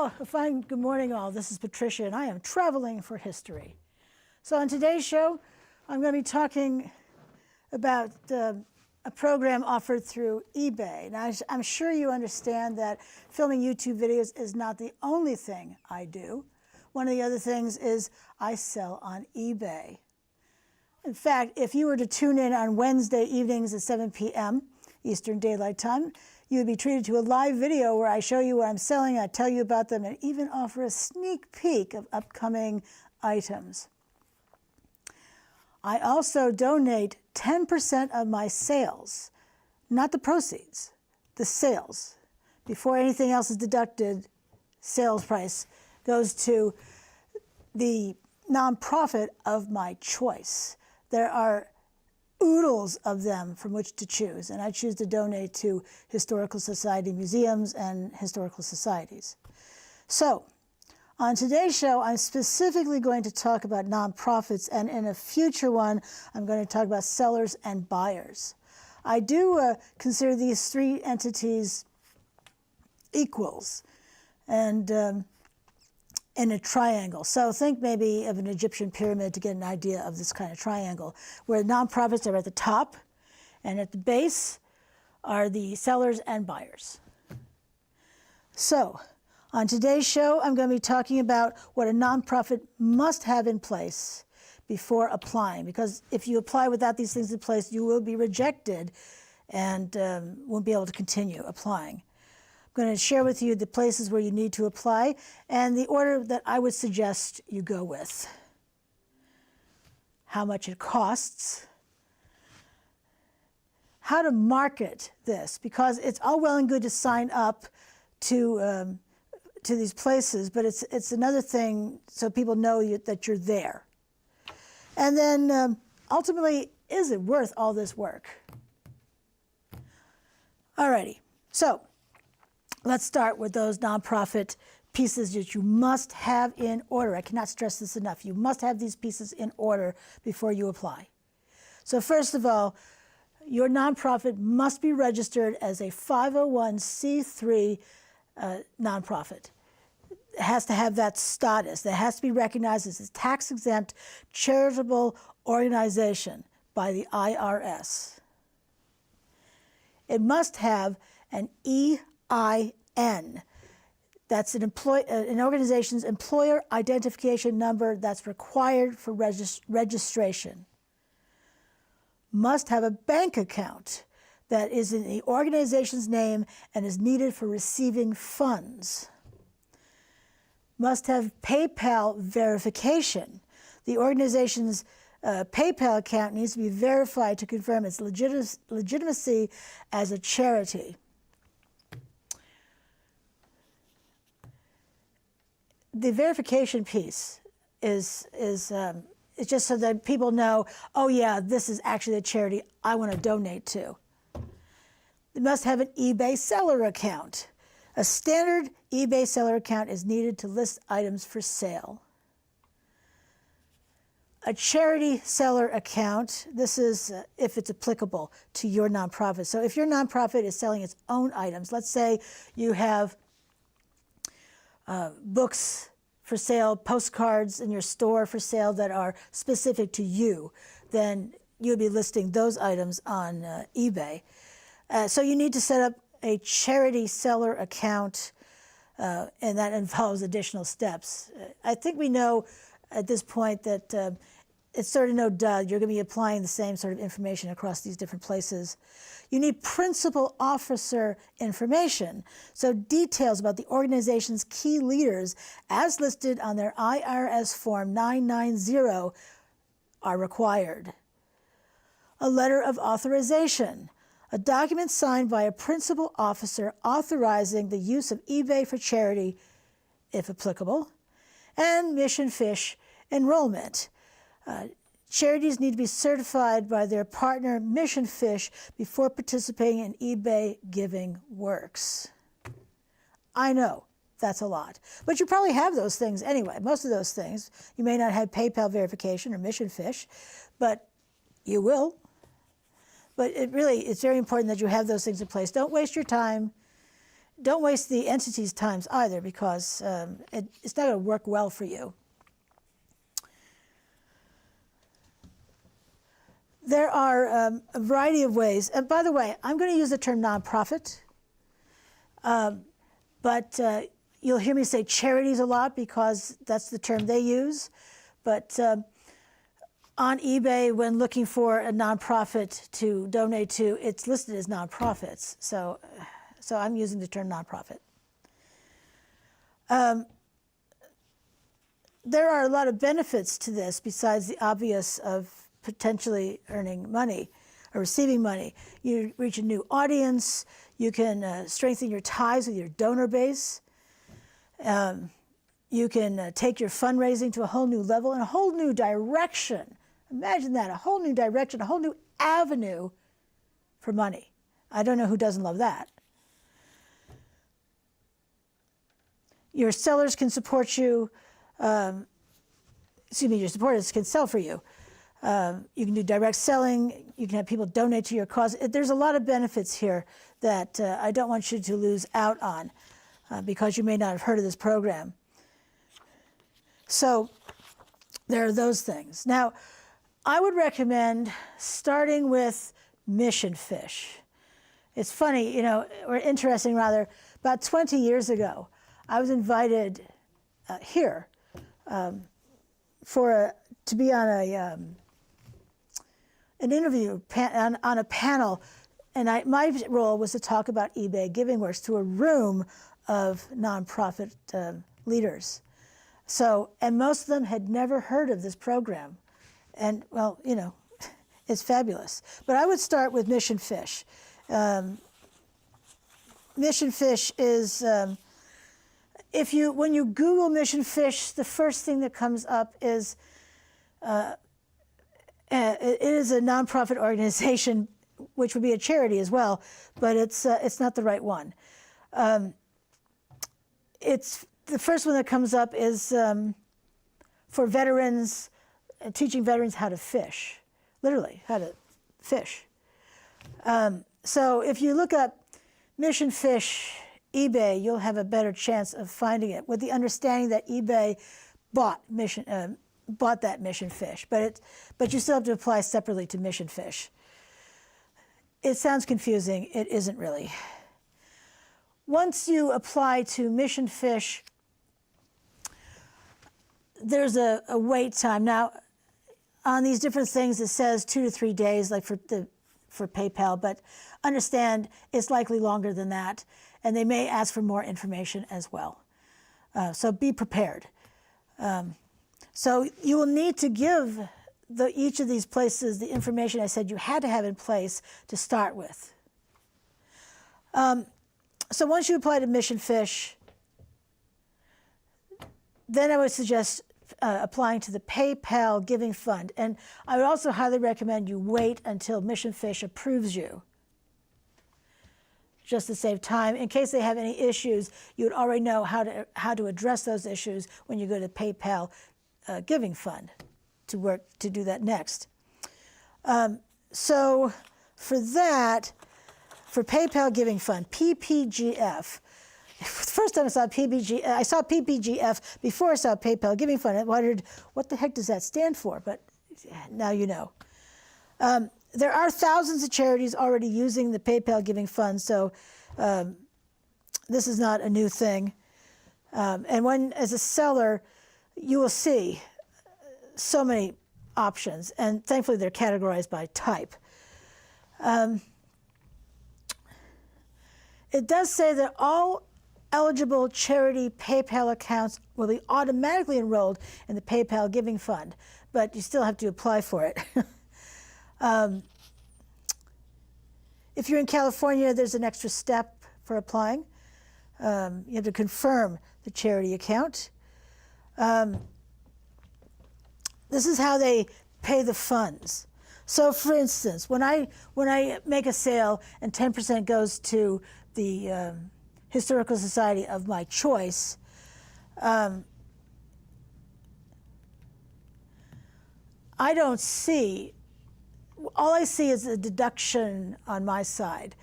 Well, a fine good morning all. This is Patricia and I am traveling for history. So on today's show, I'm going to be talking about a program offered through eBay. Now, I'm sure you understand that filming YouTube videos is not the only thing I do. One of the other things is I sell on eBay. In fact, if you were to tune in on Wednesday evenings at 7 p.m. Eastern Daylight Time, you would be treated to a live video where I show you what I'm selling, I tell you about them, and even offer a sneak peek of upcoming items. I also donate 10% of my sales, not the proceeds, the sales. Before anything else is deducted, sales price goes to the nonprofit of my choice. There are oodles of them from which to choose, and I choose to donate to historical society museums and historical societies. So, on today's show, I'm specifically going to talk about nonprofits, and in a future one, I'm going to talk about sellers and buyers. I do consider these three entities equals, and in a triangle. So think maybe of an Egyptian pyramid to get an idea of this kind of triangle, where nonprofits are at the top, and at the base are the sellers and buyers. So, on today's show, I'm going to be talking about what a nonprofit must have in place before applying, because if you apply without these things in place, you will be rejected and won't be able to continue applying. I'm going to share with you the places where you need to apply and the order that I would suggest you go with. How much it costs, how to market this, because it's all well and good to sign up to these places, but it's another thing so people know that you're there. And then ultimately, is it worth all this work? Alrighty, so let's start with those nonprofit pieces that you must have in order. I cannot stress this enough. You must have these pieces in order before you apply. So first of all, your nonprofit must be registered as a 501c3 nonprofit. It has to have that status. It has to be recognized as a tax-exempt charitable organization by the IRS. It must have an EIN. That's an organization's employer identification number that's required for registration. Must have a bank account that is in the organization's name and is needed for receiving funds. Must have PayPal verification. The organization's PayPal account needs to be verified to confirm its legitimacy as a charity. The verification piece is just so that people know, oh yeah, this is actually a charity I want to donate to. They must have an eBay seller account. A standard eBay seller account is needed to list items for sale. A charity seller account, this is if it's applicable to your nonprofit. So if your nonprofit is selling its own items, let's say you have books for sale, postcards in your store for sale that are specific to you, then you'll be listing those items on eBay. So you need to set up a charity seller account, and that involves additional steps. I think we know at this point that it's sort of no duh. You're going to be applying the same sort of information across these different places. You need principal officer information, so details about the organization's key leaders as listed on their IRS Form 990 are required. A letter of authorization, a document signed by a principal officer authorizing the use of eBay for charity, if applicable, and Mission Fish enrollment. Charities need to be certified by their partner Mission Fish before participating in eBay giving works. I know, that's a lot. But you probably have those things anyway, most of those things. You may not have PayPal verification or Mission Fish, but you will. But it's very important that you have those things in place. Don't waste your time don't waste the entity's times either, because it's not going to work well for you. There are a variety of ways. And by the way, I'm going to use the term nonprofit, but you'll hear me say charities a lot because that's the term they use. But on eBay, when looking for a nonprofit to donate to, it's listed as nonprofits. So I'm using the term nonprofit. There are a lot of benefits to this besides the obvious of potentially earning money or receiving money. You reach a new audience. You can strengthen your ties with your donor base. You can take your fundraising to a whole new level and a whole new direction. Imagine that, a whole new direction, a whole new avenue for money. I don't know who doesn't love that. Your sellers can support you. Your supporters can sell for you. You can do direct selling. You can have people donate to your cause. There's a lot of benefits here that I don't want you to lose out on because you may not have heard of this program. So there are those things. Now, I would recommend starting with Mission Fish. It's funny, or interesting rather, about 20 years ago, I was invited here to be on an interview on a panel, and my role was to talk about eBay Giving Works to a room of nonprofit leaders. And most of them had never heard of this program. And, well, it's fabulous. But I would start with Mission Fish. Mission Fish is, when you Google Mission Fish, the first thing that comes up is, it is a nonprofit organization, which would be a charity as well, but it's not the right one. It's the first one that comes up is for veterans, teaching veterans how to fish, literally how to fish. So if you look up Mission Fish eBay, you'll have a better chance of finding it with the understanding that eBay bought that Mission Fish, but you still have to apply separately to Mission Fish. It sounds confusing. It isn't really. Once you apply to Mission Fish, there's a wait time. Now, on these different things, it says 2 to 3 days, like for PayPal, but understand it's likely longer than that, and they may ask for more information as well. So be prepared. So you will need to give each of these places the information I said you had to have in place to start with. So once you apply to Mission Fish, then I would suggest applying to the PayPal Giving Fund. And I would also highly recommend you wait until Mission Fish approves you, just to save time. In case they have any issues, you would already know how to address those issues when you go to PayPal Giving Fund to do that next. So for that, for PayPal Giving Fund, PPGF. The first time I saw PPGF before I saw PayPal Giving Fund. I wondered, what the heck does that stand for? But now you know. There are thousands of charities already using the PayPal Giving Fund, so this is not a new thing. And as a seller, you will see so many options, and thankfully they're categorized by type. It does say that all eligible charity PayPal accounts will be automatically enrolled in the PayPal Giving Fund, but you still have to apply for it. If you're in California, there's an extra step for applying. You have to confirm the charity account. This is how they pay the funds. So, for instance, when I make a sale and 10% goes to the Historical Society of my choice, I don't see. All I see is a deduction on my side.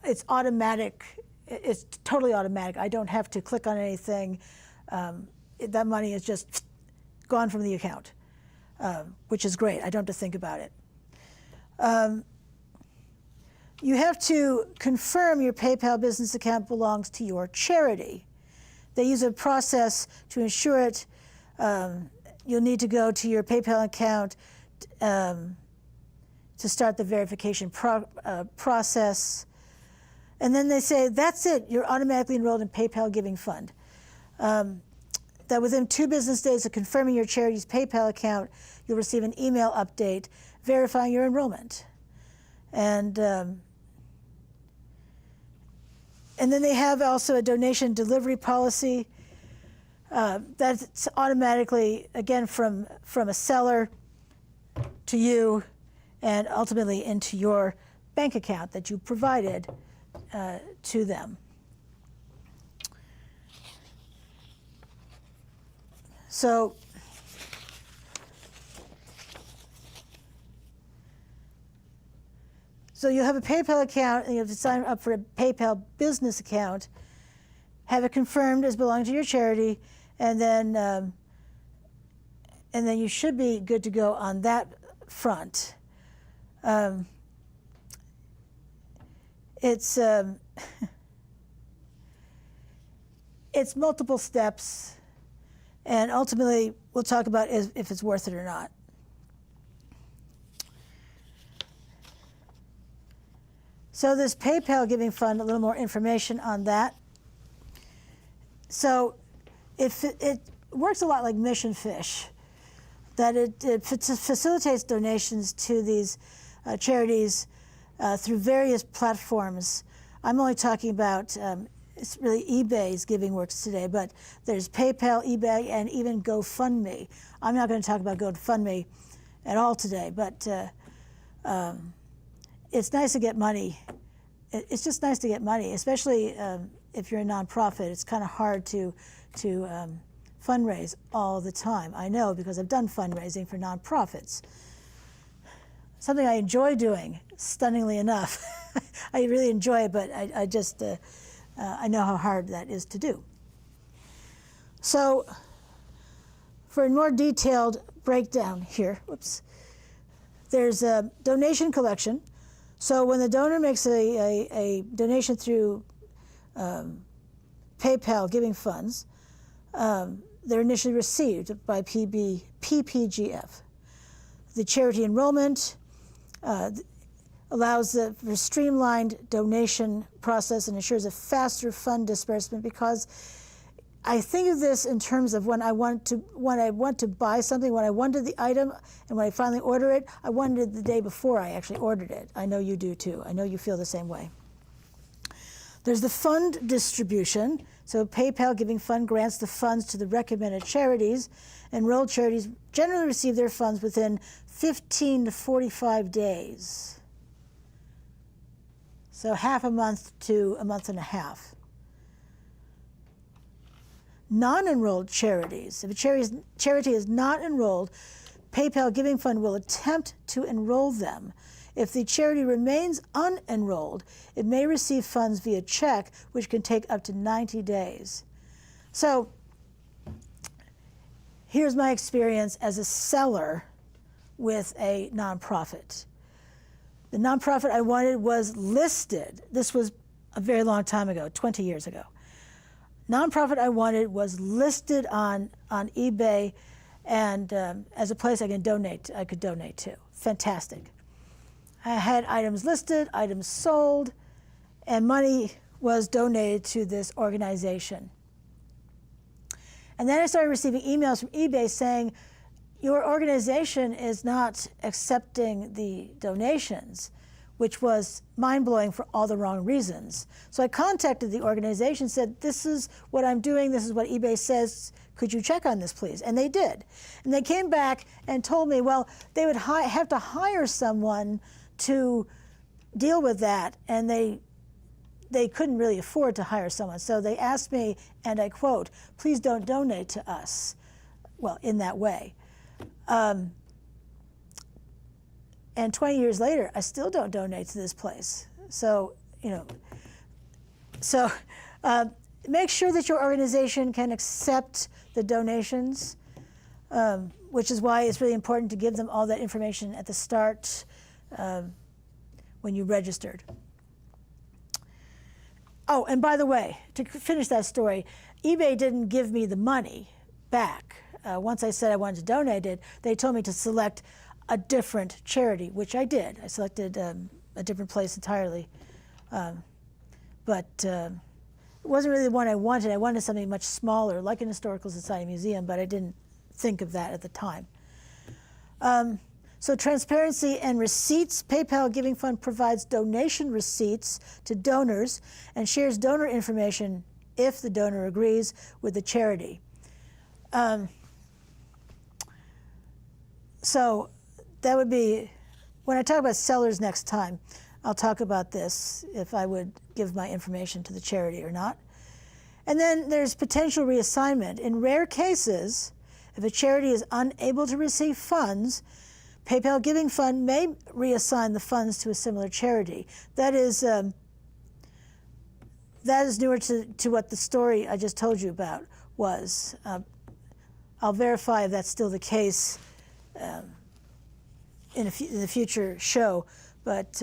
It's automatic it's totally automatic. I don't have to click on anything. That money is just gone from the account, which is great. I don't have to think about it. You have to confirm your PayPal business account belongs to your charity. They use a process to ensure it. You'll need to go to your PayPal account to start the verification process. And then they say, that's it, you're automatically enrolled in PayPal Giving Fund. That within 2 business days of confirming your charity's PayPal account, you'll receive an email update verifying your enrollment. And then they have also a donation delivery policy that's automatically, again, from a seller to you and ultimately into your bank account that you provided to them. So you have a PayPal account and you have to sign up for a PayPal business account, have it confirmed as belonging to your charity, and then you should be good to go on that front. It's multiple steps, and ultimately we'll talk about if it's worth it or not. So this PayPal Giving Fund, a little more information on that. So it works a lot like Mission Fish, that it facilitates donations to these charities through various platforms. I'm only talking about, it's really eBay's giving works today, but there's PayPal, eBay, and even GoFundMe. I'm not going to talk about GoFundMe at all today, but it's nice to get money. It's just nice to get money, especially if you're a nonprofit. It's kind of hard to fundraise all the time. I know, because I've done fundraising for nonprofits. Something I enjoy doing, stunningly enough. I really enjoy it, but I just, I know how hard that is to do. So for a more detailed breakdown here, whoops, there's a donation collection. So when the donor makes a donation through PayPal Giving Funds, they're initially received by PPGF. The charity enrollment allows for streamlined donation process and ensures a faster fund disbursement, because I think of this in terms of when I want to buy something, when I wanted the item, and when I finally order it, I wanted it the day before I actually ordered it. I know you do too. I know you feel the same way. There's the fund distribution. So PayPal Giving Fund grants the funds to the recommended charities. Enrolled charities generally receive their funds within 15 to 45 days. So half a month to a month and a half. Non-enrolled charities. If a charity is not enrolled, PayPal Giving Fund will attempt to enroll them. If the charity remains unenrolled, it may receive funds via check, which can take up to 90 days. So here's my experience as a seller with a nonprofit. The nonprofit I wanted was listed. This was a very long time ago, 20 years ago. Nonprofit I wanted was listed on eBay and as a place I could donate to. Fantastic. I had items listed, items sold, and money was donated to this organization. And then I started receiving emails from eBay saying, your organization is not accepting the donations, which was mind-blowing for all the wrong reasons. So I contacted the organization, said, this is what I'm doing, this is what eBay says, could you check on this, please? And they did. And they came back and told me, well, they would have to hire someone to deal with that, and they couldn't really afford to hire someone. So they asked me, and I quote, please don't donate to us, well, in that way. And 20 years later, I still don't donate to this place. So, you know, So make sure that your organization can accept the donations, which is why it's really important to give them all that information at the start when you registered. Oh, and by the way, to finish that story, eBay didn't give me the money back. Once I said I wanted to donate it, they told me to select a different charity, which I did. I selected a different place entirely. But it wasn't really the one I wanted. I wanted something much smaller, like an Historical Society museum, but I didn't think of that at the time. So transparency and receipts. PayPal Giving Fund provides donation receipts to donors and shares donor information if the donor agrees with the charity. So that would be, when I talk about sellers next time, I'll talk about this, if I would give my information to the charity or not. And then there's potential reassignment. In rare cases, if a charity is unable to receive funds, PayPal Giving Fund may reassign the funds to a similar charity. That is newer to what the story I just told you about was. I'll verify if that's still the case in the future show, but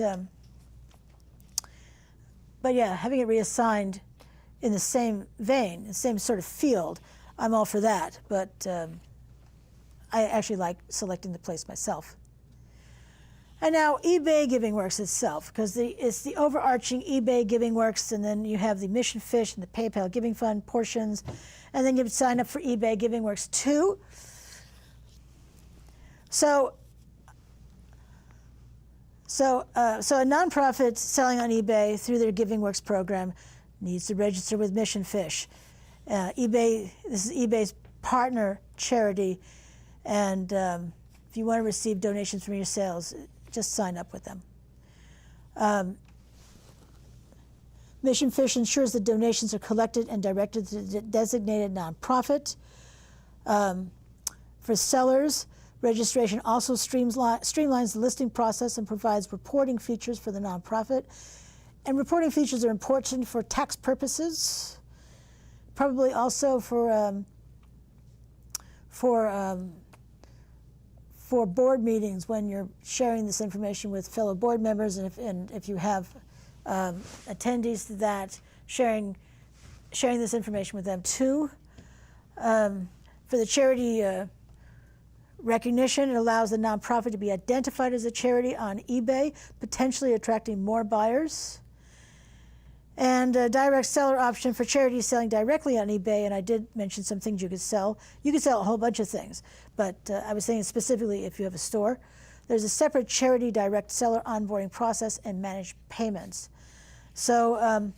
yeah, having it reassigned in the same vein, the same sort of field, I'm all for that. But I actually like selecting the place myself. And now eBay Giving Works itself, because it's the overarching eBay Giving Works, and then you have the Mission Fish and the PayPal Giving Fund portions, and then you sign up for eBay Giving Works too. So a nonprofit selling on eBay through their Giving Works program needs to register with Mission Fish. This is eBay's partner charity, and if you want to receive donations from your sales, just sign up with them. Mission Fish ensures that donations are collected and directed to the designated nonprofit. For sellers, registration also streamlines the listing process and provides reporting features for the nonprofit. And reporting features are important for tax purposes, probably also for board meetings when you're sharing this information with fellow board members, and if you have attendees to that, sharing this information with them too. For the charity recognition, it allows the nonprofit to be identified as a charity on eBay, potentially attracting more buyers. And a direct seller option for charities selling directly on eBay, and I did mention some things you could sell. You could sell a whole bunch of things, but I was saying specifically if you have a store. There's a separate charity direct seller onboarding process and managed payments. So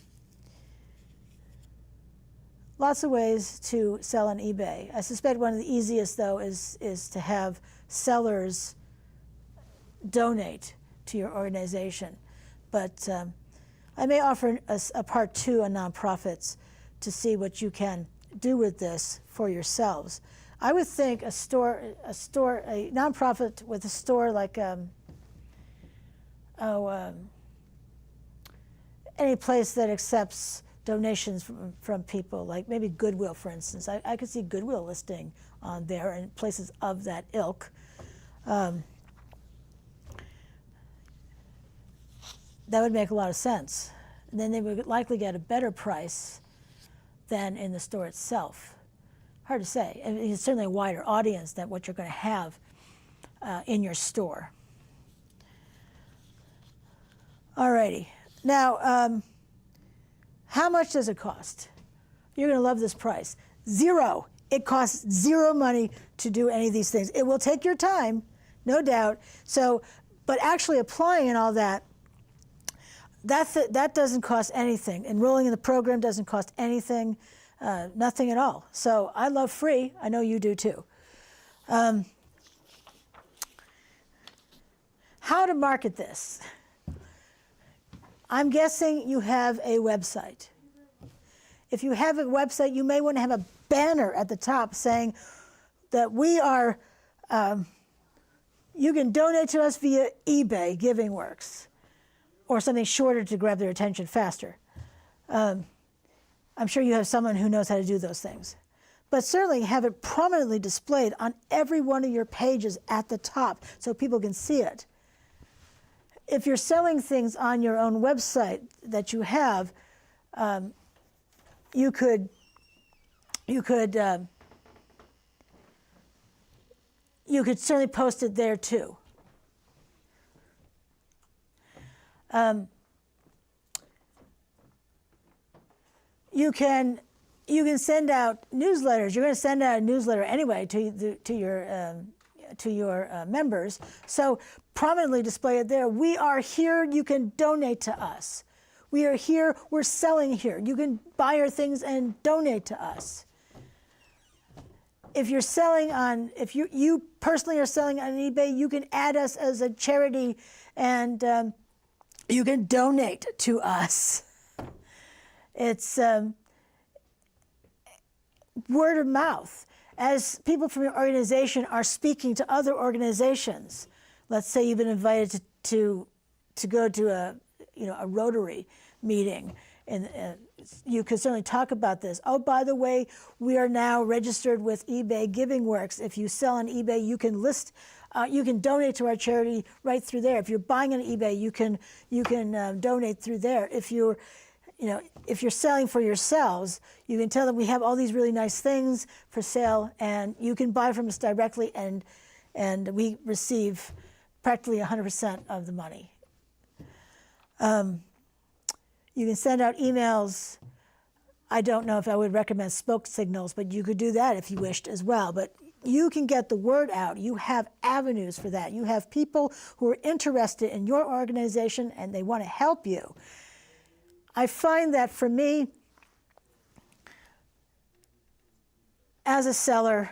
lots of ways to sell on eBay. I suspect one of the easiest, though, is to have sellers donate to your organization. But I may offer a part 2 on nonprofits to see what you can do with this for yourselves. I would think a nonprofit with a store like any place that accepts donations from people, like maybe Goodwill, for instance. I could see Goodwill listing on there and places of that ilk. That would make a lot of sense. And then they would likely get a better price than in the store itself. Hard to say. I mean, it's certainly a wider audience than what you're going to have in your store. Alrighty. Now, how much does it cost? You're going to love this price. $0. It costs $0 money to do any of these things. It will take your time, no doubt. So, but actually applying and all that, that doesn't cost anything. Enrolling in the program doesn't cost anything, nothing at all. So I love free. I know you do too. How to market this? I'm guessing you have a website. If you have a website, you may want to have a banner at the top saying that we are, you can donate to us via eBay Giving Works, or something shorter to grab their attention faster. I'm sure you have someone who knows how to do those things. But certainly have it prominently displayed on every one of your pages at the top so people can see it. If you're selling things on your own website that you have, you could certainly post it there too. You can send out newsletters. You're going to send out a newsletter anyway to your members. So prominently display it there. We are here. You can donate to us. We are here. We're selling here. You can buy our things and donate to us. If you're selling on, if you personally are selling on eBay, you can add us as a charity, and you can donate to us. It's word of mouth. As people from your organization are speaking to other organizations, let's say you've been invited to go to a Rotary meeting, and you could certainly talk about this. Oh, by the way, we are now registered with eBay Giving Works. If you sell on eBay, you can you can donate to our charity right through there. If you're buying on eBay, you can donate through there. If you're selling for yourselves, you can tell them we have all these really nice things for sale, and you can buy from us directly, and we receive practically 100% of the money. You can send out emails. I don't know if I would recommend smoke signals, but you could do that if you wished as well. But you can get the word out. You have avenues for that. You have people who are interested in your organization and they want to help you. I find that for me, as a seller,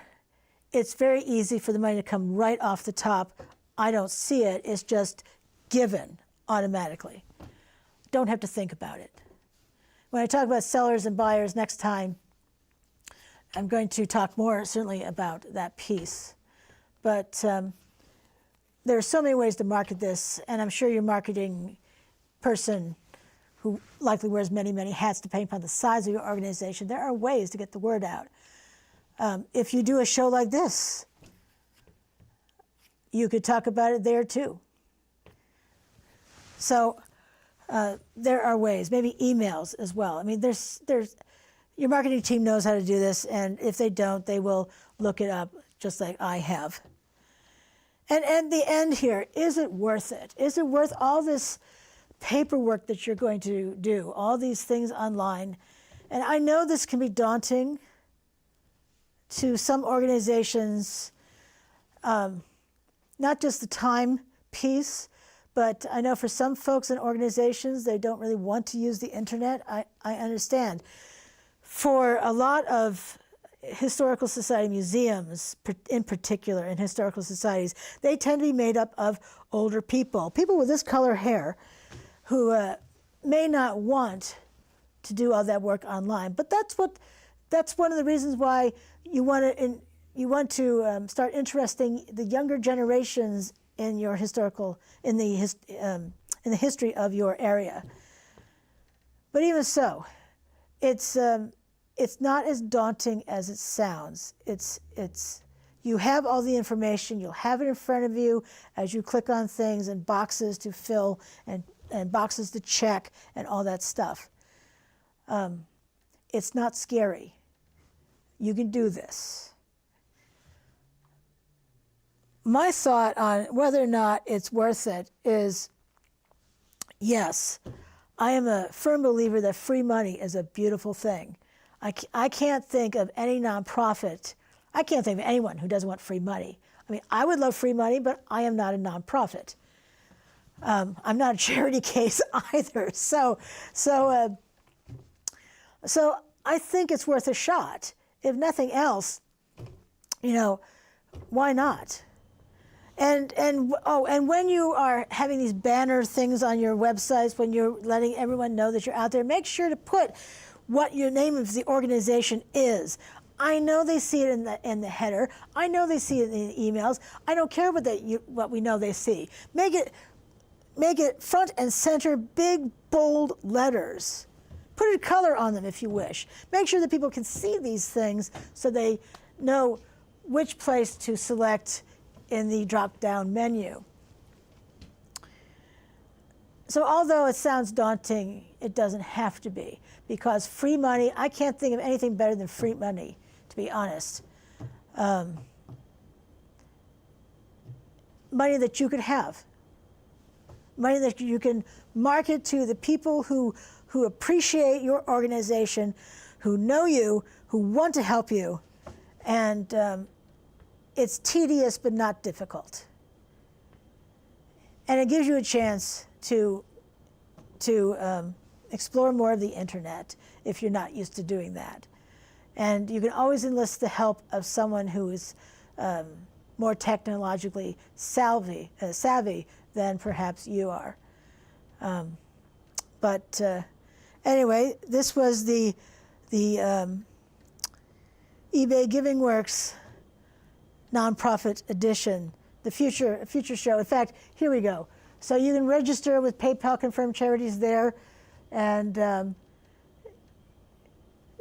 it's very easy for the money to come right off the top. I don't see it. It's just given automatically. Don't have to think about it. When I talk about sellers and buyers next time, I'm going to talk more certainly about that piece. But there are so many ways to market this, and I'm sure your marketing person who likely wears many, many hats depending upon the size of your organization, there are ways to get the word out. If you do a show like this, you could talk about it there too. So there are ways, maybe emails as well. I mean, there's your marketing team knows how to do this, and if they don't, they will look it up just like I have. And the end here, is it worth it? Is it worth all this paperwork that you're going to do, all these things online? And I know this can be daunting to some organizations, not just the time piece, but I know for some folks and organizations, they don't really want to use the internet. I understand. For a lot of historical society museums, in particular, in historical societies, they tend to be made up of older people with this color hair, who may not want to do all that work online. But that's one of the reasons why you want to start interesting the younger generations in your in the history of your area. But even so, it's not as daunting as it sounds. You have all the information. You'll have it in front of you as you click on things and boxes to fill and boxes to check and all that stuff. It's not scary. You can do this. My thought on whether or not it's worth it is, yes, I am a firm believer that free money is a beautiful thing. I can't think of any nonprofit, I can't think of anyone who doesn't want free money. I mean, I would love free money, but I am not a nonprofit. I'm not a charity case either. So I think it's worth a shot. If nothing else, why not? And when you are having these banner things on your websites, when you're letting everyone know that you're out there, make sure to put what your name of the organization is. I know they see it in the header. I know they see it in the emails. I don't care what we know they see. Make it front and center, big, bold letters. Put a color on them if you wish. Make sure that people can see these things so they know which place to select in the drop-down menu. So although it sounds daunting, it doesn't have to be, because free money, I can't think of anything better than free money, to be honest. Money that you could have. Money that you can market to the people who appreciate your organization, who know you, who want to help you, and it's tedious but not difficult. And it gives you a chance to explore more of the internet if you're not used to doing that. And you can always enlist the help of someone who is more technologically savvy than perhaps you are. Anyway, this was the eBay Giving Works nonprofit edition, the future show. In fact, here we go. So you can register with PayPal Confirmed Charities there, and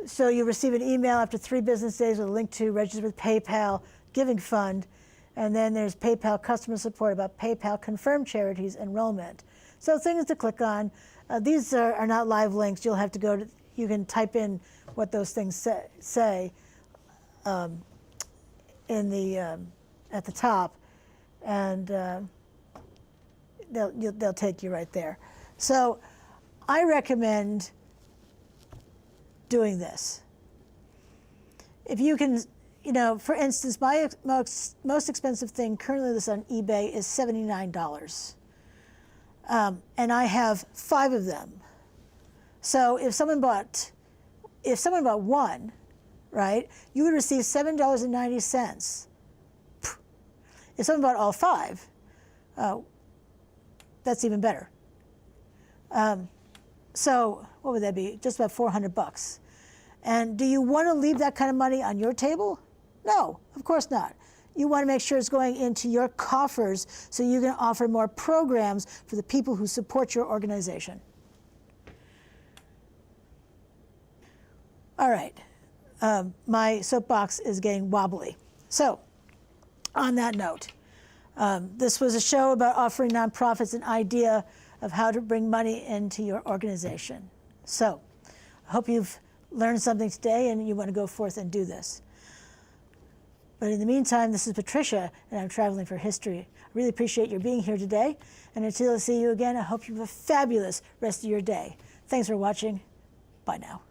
so you receive an email after 3 business days with a link to register with PayPal Giving Fund, and then there's PayPal customer support about PayPal Confirmed Charities enrollment. So things to click on. These are not live links. You'll have to go to, you can type in what those things say in the at the top, and they'll take you right there. So I recommend doing this. If you can, you know, for instance, my most expensive thing currently listed on eBay is $79. And I have 5 of them. So if someone bought one, right, you would receive $7.90. If someone bought all 5, that's even better. So what would that be? Just about $400. And do you want to leave that kind of money on your table? No, of course not. You want to make sure it's going into your coffers so you can offer more programs for the people who support your organization. All right, my soapbox is getting wobbly. So, on that note, this was a show about offering nonprofits an idea of how to bring money into your organization. So, I hope you've learned something today and you want to go forth and do this. But in the meantime, this is Patricia, and I'm traveling for history. I really appreciate your being here today. And until I see you again, I hope you have a fabulous rest of your day. Thanks for watching. Bye now.